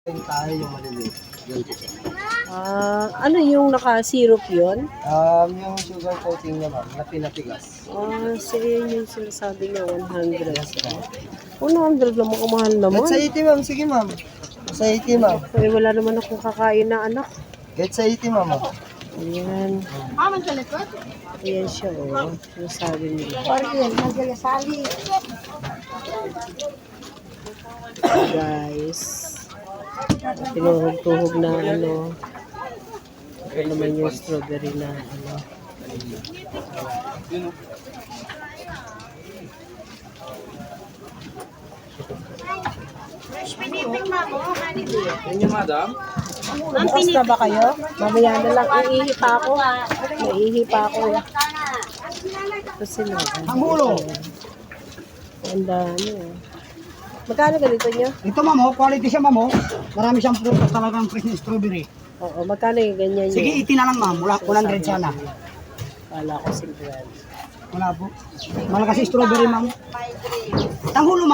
Tayo yung maliliit. Ano yung naka-syrup yun? Yung sugar coating niya ma'am, na pinatigas. Sige yung sinasabi niya 100. 100 lang makamahal naman. Kahit sa 80 ma'am, sige ma'am. Sa 80 ma'am. Wala naman akong kakain na anak. Kahit sa 80 ma'am. Ayan. Ayan siya sinasabi nila. Guys. Tinuhog-tuhog na Ito naman yung strawberry na Yan madam? Bukas na ba kayo? Mamaya na lang. Iihi pa ako. Naiihi pa ako. Ito sila. Ang ulo. Ang dami. Magkano ganito nyo? Ito ma'am, quality siya ma'am. Marami siyang prutas talagang fresh na strawberry. Oo, magkano yung ganyan nyo? Sige, 80 na lang ma'am. 100 sana. Kala ko 50. Wala po. Malakas yung strawberry ma'am. Tanghulo ma'am.